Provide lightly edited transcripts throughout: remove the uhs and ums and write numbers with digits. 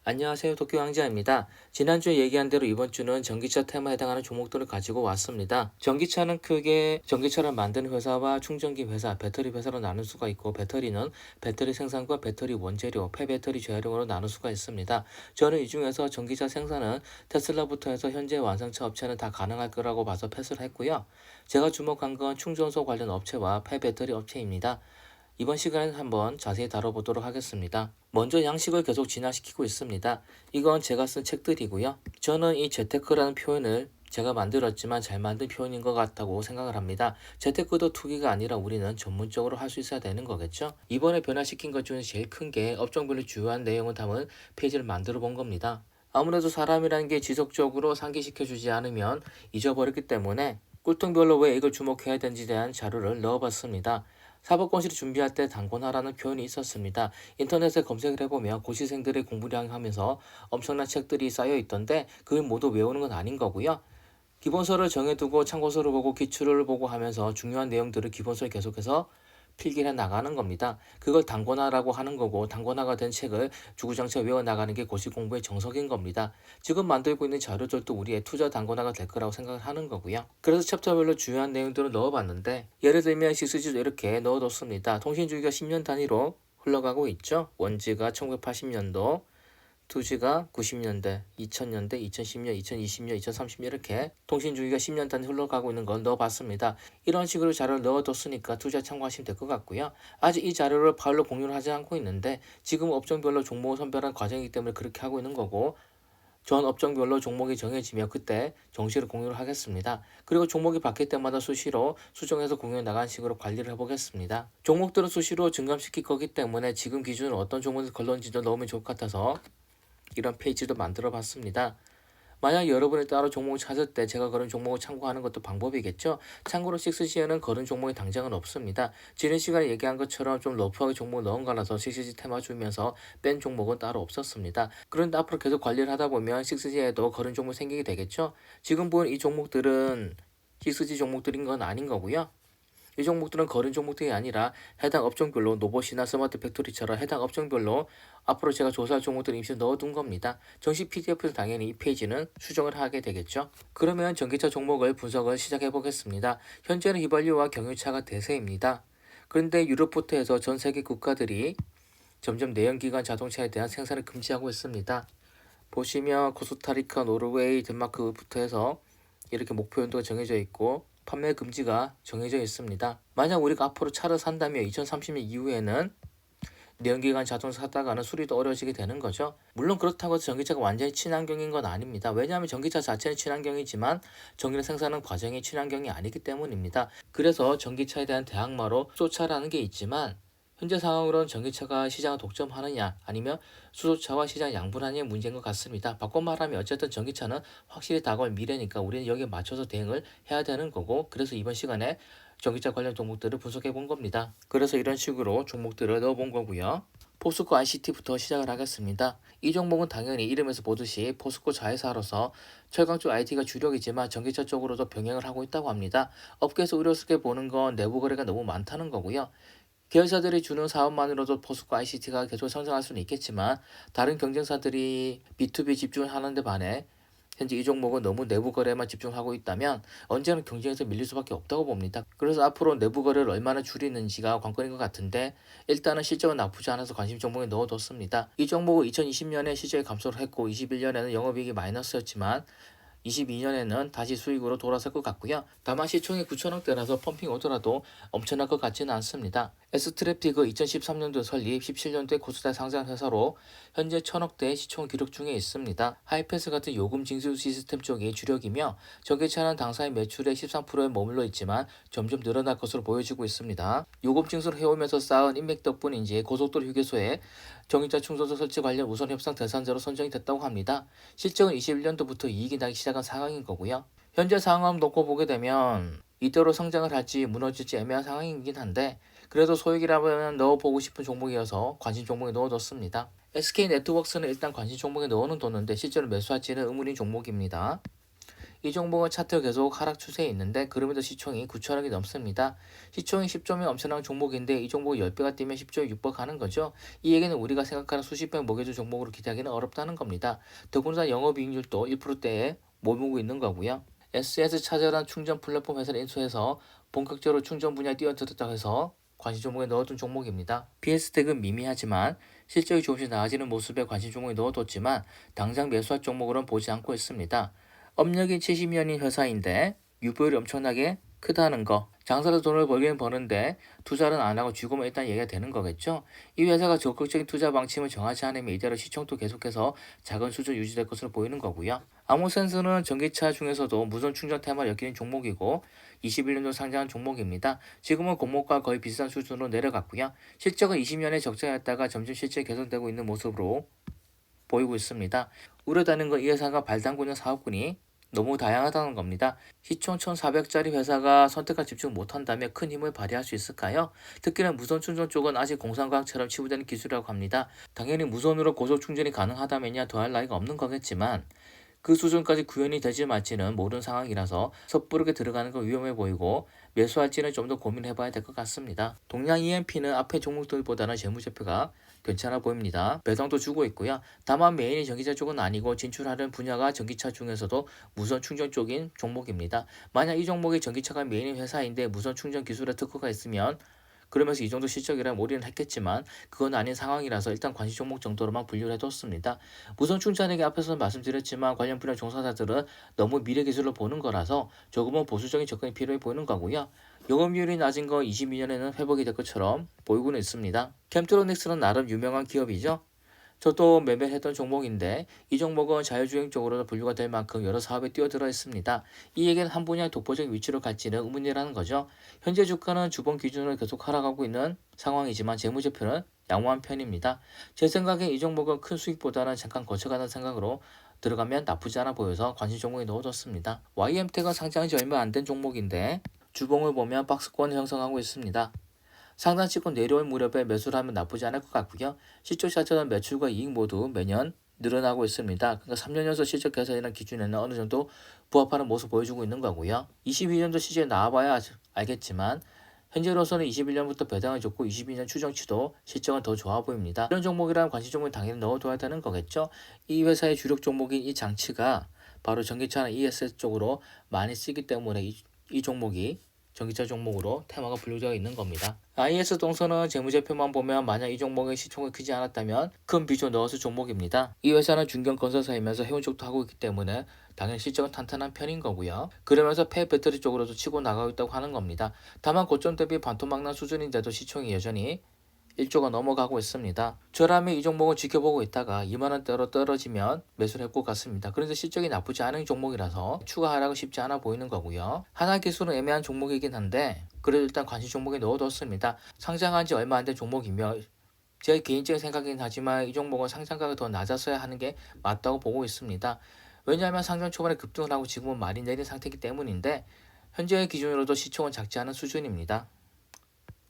안녕하세요. 도쿄왕자입니다. 지난주에 얘기한 대로 이번 주는 전기차 테마에 해당하는 종목들을 가지고 왔습니다. 전기차는 크게 전기차를 만드는 회사와 충전기 회사, 배터리 회사로 나눌 수가 있고 배터리는 배터리 생산과 배터리 원재료, 폐배터리 재활용으로 나눌 수가 있습니다. 저는 이 중에서 전기차 생산은 테슬라부터 해서 현재 완성차 업체는 다 가능할 거라고 봐서 패스를 했고요. 제가 주목한 건 충전소 관련 업체와 폐배터리 업체입니다. 이번 시간에 한번 자세히 다뤄보도록 하겠습니다. 먼저 양식을 계속 진화시키고 있습니다. 이건 제가 쓴 책들이고요. 저는 이 재테크라는 표현을 제가 만들었지만 잘 만든 표현인 것 같다고 생각을 합니다. 재테크도 투기가 아니라 우리는 전문적으로 할 수 있어야 되는 거겠죠. 이번에 변화시킨 것 중에 제일 큰 게 업종별로 주요한 내용을 담은 페이지를 만들어 본 겁니다. 아무래도 사람이라는 게 지속적으로 상기시켜주지 않으면 잊어버렸기 때문에 꿀통별로 왜 이걸 주목해야 되는지에 대한 자료를 넣어봤습니다. 사법고시를 준비할 때 단권화라는 표현이 있었습니다. 인터넷에 검색을 해보면 고시생들의 공부량 하면서 엄청난 책들이 쌓여 있던데 그걸 모두 외우는 건 아닌 거고요. 기본서를 정해두고 참고서를 보고 기출을 보고 하면서 중요한 내용들을 기본서에 계속해서 필기해 나가는 겁니다. 그걸 단권화라고 하는 거고 단권화가 된 책을 주구장창 외워나가는 게 고시 공부의 정석인 겁니다. 지금 만들고 있는 자료들도 우리의 투자 단권화가 될 거라고 생각을 하는 거고요. 그래서 챕터별로 중요한 내용들을 넣어봤는데 예를 들면 시스지도 이렇게 넣어뒀습니다. 통신주기가 10년 단위로 흘러가고 있죠. 원지가 1980년도, 투지가 90년대, 2000년대, 2010년, 2020년, 2030년 이렇게 통신주기가 10년 단위 흘러가고 있는 걸 넣어봤습니다. 이런 식으로 자료를 넣어뒀으니까 투자 참고하시면 될 것 같고요. 아직 이 자료를 파일로 공유를 하지 않고 있는데 지금 업종별로 종목을 선별한 과정이기 때문에 그렇게 하고 있는 거고 전 업종별로 종목이 정해지면 그때 정시로 공유를 하겠습니다. 그리고 종목이 바뀔 때마다 수시로 수정해서 공유해 나가는 식으로 관리를 해보겠습니다. 종목들은 수시로 증감시킬 거기 때문에 지금 기준으로 어떤 종목을 걸렀는지도 넣으면 좋을 것 같아서 이런 페이지도 만들어 봤습니다. 만약 여러분이 따로 종목을 찾을 때 제가 그런 종목을 참고하는 것도 방법이겠죠. 참고로 6G에는 그런 종목이 당장은 없습니다. 지난 시간에 얘기한 것처럼 좀 러프하게 종목을 넣은 거라서 6G 테마 주면서 뺀 종목은 따로 없었습니다. 그런데 앞으로 계속 관리를 하다 보면 6G에도 그런 종목이 생기게 되겠죠. 지금 보는 이 종목들은 6G 종목들인 건 아닌 거고요. 이 종목들은 거른 종목들이 아니라 해당 업종별로 노봇이나 스마트 팩토리처럼 해당 업종별로 앞으로 제가 조사할 종목들을 임시 넣어둔 겁니다. 정식 PDF에서 당연히 이 페이지는 수정을 하게 되겠죠. 그러면 전기차 종목을 분석을 시작해 보겠습니다. 현재는 휘발유와 경유차가 대세입니다. 그런데 유럽부터 전 세계 국가들이 점점 내연기관 자동차에 대한 생산을 금지하고 있습니다. 보시면 코스타리카, 노르웨이, 덴마크부터 해서 이렇게 목표 연도가 정해져 있고 판매 금지가 정해져 있습니다. 만약 우리가 앞으로 차를 산다면 2030년 이후에는 내연기관 자동차 사다가는 수리도 어려워지게 되는 거죠. 물론 그렇다고 해서 전기차가 완전히 친환경인 건 아닙니다. 왜냐하면 전기차 자체는 친환경이지만 전기를 생산하는 과정이 친환경이 아니기 때문입니다. 그래서 전기차에 대한 대항마로 수소차라는 게 있지만 현재 상황으로는 전기차가 시장을 독점하느냐 아니면 수소차와 시장 양분하느냐의 문제인 것 같습니다. 바꿔 말하면 어쨌든 전기차는 확실히 다가올 미래니까 우리는 여기에 맞춰서 대응을 해야 되는 거고 그래서 이번 시간에 전기차 관련 종목들을 분석해 본 겁니다. 그래서 이런 식으로 종목들을 넣어 본 거고요. 포스코 ICT부터 시작을 하겠습니다. 이 종목은 당연히 이름에서 보듯이 포스코 자회사로서 철강 쪽 IT가 주력이지만 전기차 쪽으로도 병행을 하고 있다고 합니다. 업계에서 의료스럽게 보는 건 내부 거래가 너무 많다는 거고요. 계열사들이 주는 사업만으로도 포스코 ICT가 계속 성장할 수는 있겠지만 다른 경쟁사들이 B2B 집중을 하는데 반해 현재 이 종목은 너무 내부 거래만 집중하고 있다면 언제는 경쟁에서 밀릴 수밖에 없다고 봅니다. 그래서 앞으로 내부 거래를 얼마나 줄이는지가 관건인 것 같은데 일단은 실적은 나쁘지 않아서 관심 종목에 넣어뒀습니다. 이 종목은 2020년에 실적이 감소를 했고 21년에는 영업이익이 마이너스였지만 22년에는 다시 수익으로 돌아설 것 같고요. 다만 시총이 9천억대라서 펌핑 오더라도 엄청날 것 같지는 않습니다. S트랩티그 2013년도 설립, 17년도에 코스닥 상장 회사로 현재 1,000억대 시총 기록 중에 있습니다. 하이패스 같은 요금 징수 시스템 쪽이 주력이며 전기차는 당사의 매출의 13%에 머물러 있지만 점점 늘어날 것으로 보여지고 있습니다. 요금 징수를 해오면서 쌓은 인맥 덕분인지 고속도로 휴게소에 전기차 충전소 설치 관련 우선 협상 대상자로 선정이 됐다고 합니다. 실적은 21년도부터 이익이 나기 시작한 상황인 거고요. 현재 상황을 놓고 보게 되면 이대로 성장을 할지 무너질지 애매한 상황이긴 한데 그래도 소액이라면 넣어보고 싶은 종목이어서 관심 종목에 넣어뒀습니다. SK네트워크스는 일단 관심 종목에 넣어는 뒀는데 실제로 매수할지는 의문인 종목입니다. 이 종목은 차트 계속 하락 추세에 있는데 그럼에도 시총이 9천억이 넘습니다. 시총이 10조면 엄청난 종목인데 이 종목이 10배가 뛰면 10조에 육박하는 거죠. 이 얘기는 우리가 생각하는 수십 배 먹여줄 종목으로 기대하기는 어렵다는 겁니다. 더군다나 영업이익률도 1%대에 머물고 있는 거고요. SS차저란 충전 플랫폼 회사를 인수해서 본격적으로 충전 분야에 뛰어들었다고 해서 관심 종목에 넣어둔 종목입니다. PS택은 미미하지만 실적이 조금씩 나아지는 모습에 관심 종목에 넣어뒀지만 당장 매수할 종목으로는 보지 않고 있습니다. 업력이 70년인 회사인데 유보율이 엄청나게 크다는 거. 장사로 돈을 벌기는 버는데 투자는 안 하고 쥐고만 일단 얘기가 되는 거겠죠. 이 회사가 적극적인 투자 방침을 정하지 않으면 이대로 시총도 계속해서 작은 수준 유지될 것으로 보이는 거고요. 아모센스는 전기차 중에서도 무선 충전 테마를 엮이는 종목이고 21년도 상장한 종목입니다. 지금은 공모가 거의 비슷한 수준으로 내려갔고요. 실적은 20년에 적자였다가 점점 실적이 개선되고 있는 모습으로 보이고 있습니다. 우려되는 건 이 회사가 발담고 있는 사업군이 너무 다양하다는 겁니다. 시총 1,400짜리 회사가 선택과 집중 못한다면 큰 힘을 발휘할 수 있을까요? 특히나 무선 충전 쪽은 아직 공상과학처럼 치부되는 기술이라고 합니다. 당연히 무선으로 고속 충전이 가능하다면야 더할 나위가 없는 거겠지만 그 수준까지 구현이 되지 말지는 모르는 상황이라서 섣부르게 들어가는 건 위험해 보이고 매수할지는 좀 더 고민해봐야 될 것 같습니다. 동양 EMP는 앞에 종목들보다는 재무제표가 괜찮아 보입니다. 배당도 주고 있고요. 다만 메인이 전기차 쪽은 아니고 진출하는 분야가 전기차 중에서도 무선 충전 쪽인 종목입니다. 만약 이 종목이 전기차가 메인인 회사인데 무선 충전 기술에 특허가 있으면 그러면서 이 정도 실적이라 올인을 했겠지만 그건 아닌 상황이라서 일단 관심 종목 정도로만 분류를 해뒀습니다. 무선 충전에게 앞에서 말씀드렸지만 관련 분야 종사자들은 너무 미래 기술로 보는 거라서 조금은 보수적인 접근이 필요해 보이는 거고요. 영업률이 낮은 거 22년에는 회복이 될 것처럼 보이고는 있습니다. 캠트로닉스는 나름 유명한 기업이죠. 저도 매매했던 종목인데 이 종목은 자율주행 쪽으로도 분류가 될 만큼 여러 사업에 뛰어들어 있습니다. 이 얘기는 한 분야의 독보적인 위치로 갈지는 의문이라는 거죠. 현재 주가는 주봉 기준으로 계속 하락하고 있는 상황이지만 재무제표는 양호한 편입니다. 제 생각에 이 종목은 큰 수익보다는 잠깐 거쳐가는 생각으로 들어가면 나쁘지 않아 보여서 관심 종목에 넣어뒀습니다. YM택은 상장한 지 얼마 안 된 종목인데 주봉을 보면 박스권을 형성하고 있습니다. 상단 찍고 내려올 무렵에 매수를 하면 나쁘지 않을 것 같고요. 시초 자체는 매출과 이익 모두 매년 늘어나고 있습니다. 그러니까 3년 연속 실적 개선이라는 기준에는 어느 정도 부합하는 모습 보여주고 있는 거고요. 22년도 시즌에 나와봐야 알겠지만 현재로서는 21년부터 배당을 줬고 22년 추정치도 실적은 더 좋아 보입니다. 이런 종목이라면 관심 종목을 당연히 넣어둬야 되는 거겠죠. 이 회사의 주력 종목인 이 장치가 바로 전기차나 ESS 쪽으로 많이 쓰기 때문에 이 종목이 전기차 종목으로 테마가 분류되어 있는 겁니다. IS 동선은 재무제표만 보면 만약 이 종목의 시총이 크지 않았다면 큰 비중 넣었을 종목입니다. 이 회사는 중견 건설사이면서 해운 쪽도 하고 있기 때문에 당연히 실적은 탄탄한 편인 거고요. 그러면서 폐배터리 쪽으로도 치고 나가고 있다고 하는 겁니다. 다만 고점 대비 반토막난 수준인데도 시총이 여전히 1조가 넘어가고 있습니다. 저라면 이 종목은 지켜보고 있다가 2만원대로 떨어지면 매수를 할 것 같습니다. 그런데 실적이 나쁘지 않은 종목이라서 추가 하락은 쉽지 않아 보이는 거고요. 하나기술은 애매한 종목이긴 한데 그래도 일단 관심 종목에 넣어뒀습니다. 상장한 지 얼마 안 된 종목이며 제 개인적인 생각이긴 하지만 이 종목은 상장가가 더 낮았어야 하는 게 맞다고 보고 있습니다. 왜냐하면 상장 초반에 급등을 하고 지금은 많이 내린 상태이기 때문인데 현재의 기준으로도 시총은 작지 않은 수준입니다.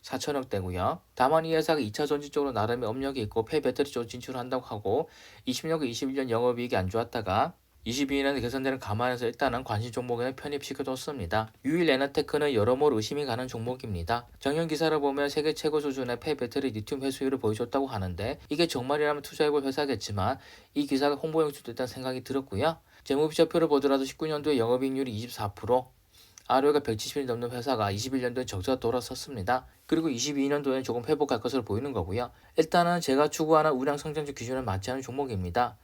4천억대고요. 다만 이 회사가 2차 전지 쪽으로 나름의 업력이 있고 폐배터리 쪽으로 진출한다고 하고 20년과 21년 영업이익이 안 좋았다가 22년에 개선되는 감안해서 일단은 관심 종목에 편입시켜뒀습니다. 유일 에너테크는 여러모로 의심이 가는 종목입니다. 작년 기사를 보면 세계 최고 수준의 폐배터리 리튬 회수율을 보여줬다고 하는데 이게 정말이라면 투자해볼 회사겠지만 이 기사가 홍보용 수도 있다는 생각이 들었고요. 재무비차표를 보더라도 19년도에 영업이익률이 24%, ROE가 170이 넘는 회사가 21년도에 적자가 돌아섰습니다. 그리고 22년도에는 조금 회복할 것으로 보이는 거고요. 일단은 제가 추구하는 우량 성장주 기준에 맞지 않은 종목입니다.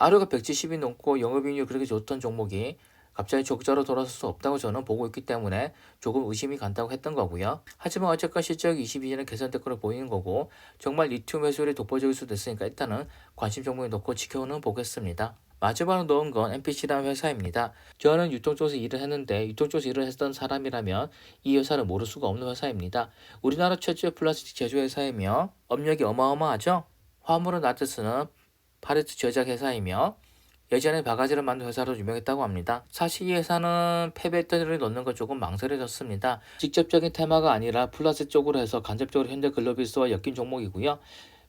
ROE가 170이 넘고 영업이익률이 그렇게 좋던 종목이 갑자기 적자로 돌아설 수 없다고 저는 보고 있기 때문에 조금 의심이 간다고 했던 거고요. 하지만 어쨌건 실적이 22년에 개선될 거로 보이는 거고 정말 리튬 회수율이 독보적일 수도 있으니까 일단은 관심 종목에 넣고 지켜는 보겠습니다. 마지막으로 넣은 건 NPC라는 회사입니다. 저는 유통 쪽에서 일을 했는데 유통 쪽에서 일을 했던 사람이라면 이 회사를 모를 수가 없는 회사입니다. 우리나라 최초의 플라스틱 제조회사이며 업력이 어마어마하죠. 화물을 놔둬 쓰는 팔레트 제작 회사이며 예전에 바가지를 만든 회사로 유명했다고 합니다. 사실 이 회사는 폐배터리를 넣는 것 조금 망설여졌습니다. 직접적인 테마가 아니라 플라스틱 쪽으로 해서 간접적으로 현대글로비스와 엮인 종목이고요.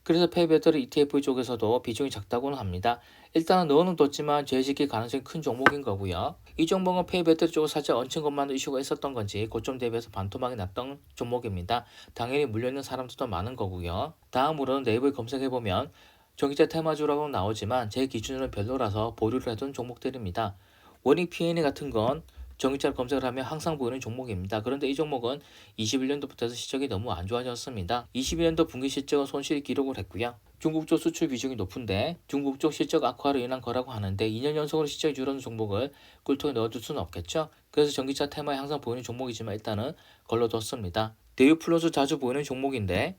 그래서 폐배터리 ETF 쪽에서도 비중이 작다고는 합니다. 일단은 넣어는 뒀지만 재해지킬 가능성이 큰 종목인 거고요. 이 종목은 폐배터리 쪽을 살짝 얹힌 것만 이슈가 있었던 건지 고점 대비해서 반토막이 났던 종목입니다. 당연히 물려있는 사람들도 많은 거고요. 다음으로는 네이버에 검색해보면 전기차 테마주라고 나오지만 제 기준으로는 별로라서 보류를 해둔 종목들입니다. 원익 P&E 같은 건 전기차를 검색을 하면 항상 보이는 종목입니다. 그런데 이 종목은 21년도부터 해서 실적이 너무 안 좋아졌습니다. 21년도 분기 실적은 손실 기록을 했고요. 중국 쪽 수출 비중이 높은데 중국 쪽 실적 악화로 인한 거라고 하는데 2년 연속으로 실적이 줄어든 종목을 꿀통에 넣어둘 수는 없겠죠. 그래서 전기차 테마에 항상 보이는 종목이지만 일단은 걸러뒀습니다. 대유 플러스 자주 보이는 종목인데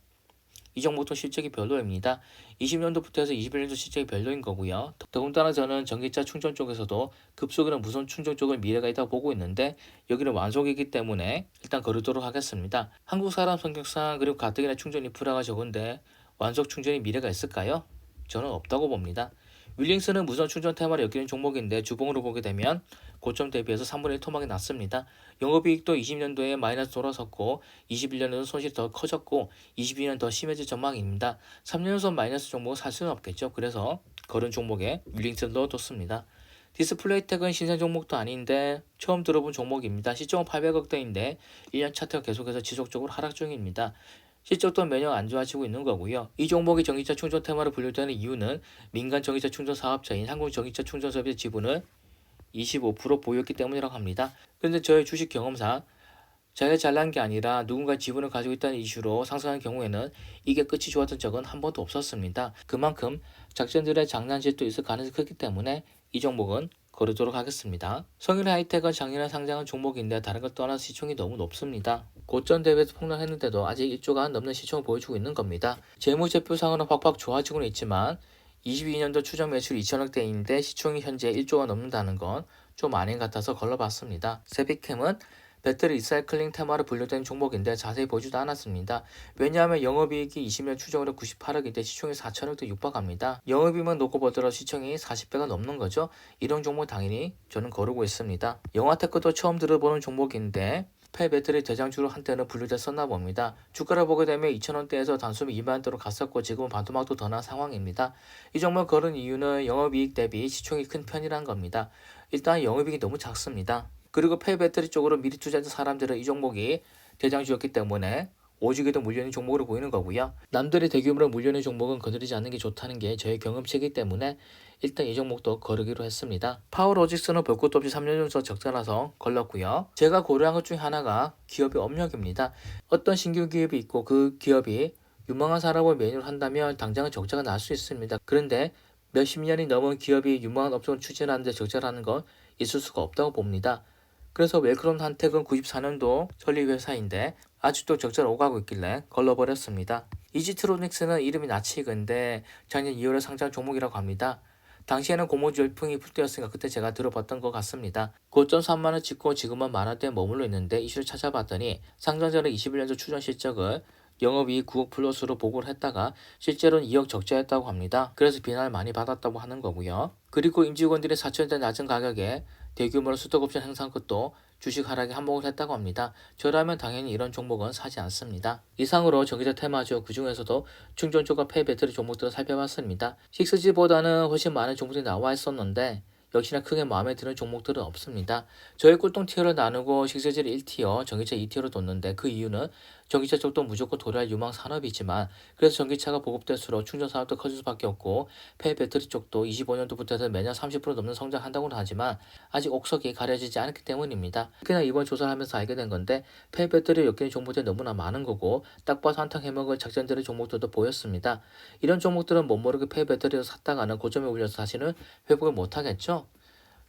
이 종목도 실적이 별로입니다. 20년도부터 해서 21년도 실적이 별로인 거고요. 더군다나 저는 전기차 충전 쪽에서도 급속이나 무선 충전 쪽을 미래가 있다고 보고 있는데 여기는 완속이기 때문에 일단 거르도록 하겠습니다. 한국 사람 성격상 그리고 가뜩이나 충전 인프라가 적은데 완속 충전이 미래가 있을까요? 저는 없다고 봅니다. 윌링스는 무선 충전 테마를 엮이는 종목인데 주봉으로 보게 되면 고점 대비해서 3분의 1 토막이 났습니다. 영업이익도 20년도에 마이너스 돌아섰고 21년에도 손실이 더 커졌고 22년 더 심해질 전망입니다. 3년 연속 마이너스 종목을 살 수는 없겠죠. 그래서 거른 종목에 윌링스를 넣어뒀습니다. 디스플레이텍은 신생 종목도 아닌데 처음 들어본 종목입니다. 시총은 800억대인데 1년 차트가 계속해서 지속적으로 하락 중입니다. 실적도 매년 안 좋아지고 있는 거고요. 이 종목이 전기차 충전 테마로 분류되는 이유는 민간 전기차 충전 사업자인 한국 전기차 충전 서비스 지분을 25% 보유했기 때문이라고 합니다. 그런데 저의 주식 경험상 자기가 잘난 게 아니라 누군가 지분을 가지고 있다는 이슈로 상승하는 경우에는 이게 끝이 좋았던 적은 한 번도 없었습니다. 그만큼 작전들의 장난질도 있을 가능성이 크기 때문에 이 종목은 거르도록 하겠습니다. 성일 하이텍은 작년에 상장한 종목인데 다른 것 떠나서 시총이 너무 높습니다. 고점 대비해서 폭락했는데도 아직 1조가 넘는 시총을 보여주고 있는 겁니다. 재무제표상으로는 확확 좋아지고는 있지만 22년도 추정 매출 2천억대인데 시총이 현재 1조가 넘는다는 건 좀 아닌 것 같아서 걸러봤습니다. 세비캠은 배터리 리사이클링 테마로 분류된 종목인데 자세히 보지도 않았습니다. 왜냐하면 영업이익이 20년 추정으로 98억인데 시총이 4천억대 육박합니다. 영업이익만 놓고 보더라도 시총이 40배가 넘는 거죠. 이런 종목 당연히 저는 거르고 있습니다. 영화테크도 처음 들어보는 종목인데 폐배터리 대장주로 한때는 분류됐었나 봅니다. 주가를 보게 되면 2,000원대에서 단숨에 2만원대로 갔었고 지금은 반토막도 더 난 상황입니다. 이 종목 거른 이유는 영업이익 대비 시총이 큰 편이란 겁니다. 일단 영업이익이 너무 작습니다. 그리고 폐배터리 쪽으로 미리 투자했던 사람들은 이 종목이 대장주였기 때문에 오지게도 물려있는 종목으로 보이는 거고요. 남들이 대규모로 물려있는 종목은 거느리지 않는 게 좋다는 게 저의 경험치이기 때문에 일단 이 종목도 거르기로 했습니다. 파워로직스는 볼 것도 없이 3년 연속 적자라서 걸렀고요. 제가 고려한 것 중에 하나가 기업의 업력입니다. 어떤 신규 기업이 있고 그 기업이 유망한 산업을 메뉴로 한다면 당장은 적자가 날 수 있습니다. 그런데 몇십 년이 넘은 기업이 유망한 업종을 추진하는데 적자라는 건 있을 수가 없다고 봅니다. 그래서 웰크롬 한텍은 94년도 설립 회사인데 아직도 적자를 오가고 있길래 걸러버렸습니다. 이지트로닉스는 이름이 낯익은데 작년 2월에 상장 종목이라고 합니다. 당시에는 고무줄 열풍이 불때였으니까 그때 제가 들어봤던 것 같습니다. 고점 3만원 찍고 지금은 만원대에 머물러 있는데 이슈를 찾아봤더니 상장 전에 21년도 추정 실적을 영업이익 9억 플러스로 보고를 했다가 실제로는 2억 적자였다고 합니다. 그래서 비난을 많이 받았다고 하는 거고요. 그리고 임직원들이 4천원대 낮은 가격에 대규모로 스톡옵션 행사한 것도 주식 하락에 한몫을 했다고 합니다. 저라면 당연히 이런 종목은 사지 않습니다. 이상으로 전기차 테마주 그 중에서도 충전 쪽과 폐배터리 종목들을 살펴봤습니다. 6G보다는 훨씬 많은 종목들이 나와 있었는데 역시나 크게 마음에 드는 종목들은 없습니다. 저희 꿀동 티어를 나누고 6G를 1티어, 전기차 2티어로 뒀는데 그 이유는 전기차 쪽도 무조건 도래할 유망 산업이지만 그래서 전기차가 보급될수록 충전 사업도 커질 수밖에 없고 폐배터리 쪽도 25년도부터 해서 매년 30% 넘는 성장한다고는 하지만 아직 옥석이 가려지지 않았기 때문입니다. 특히나 이번 조사를 하면서 알게 된 건데 폐배터리 엮이는 종목들이 너무나 많은 거고 딱 봐서 한탕 해먹을 작전들의 종목들도 보였습니다. 이런 종목들은 멋모르게 폐배터리를 샀다가는 고점에 올려서 다시는 회복을 못하겠죠.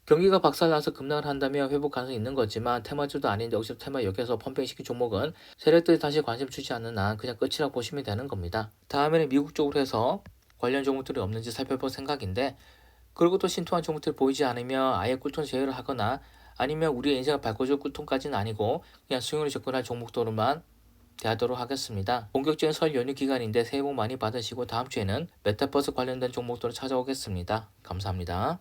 경기가 박살나서 급락을 한다면 회복 가능성이 있는 거지만 테마주도 아닌데 혹시 테마 여기서 펌핑시킨 종목은 세력들이 다시 관심 주지 않는 한 그냥 끝이라고 보시면 되는 겁니다. 다음에는 미국 쪽으로 해서 관련 종목들이 없는지 살펴볼 생각인데 그리고 또 신통한 종목들이 보이지 않으면 아예 꿀통 제외를 하거나 아니면 우리의 인생을 바꿔줄 꿀통까지는 아니고 그냥 수용으로 접근할 종목도로만 대하도록 하겠습니다. 본격적인 설 연휴 기간인데 새해 복 많이 받으시고 다음 주에는 메타버스 관련된 종목도로 찾아오겠습니다. 감사합니다.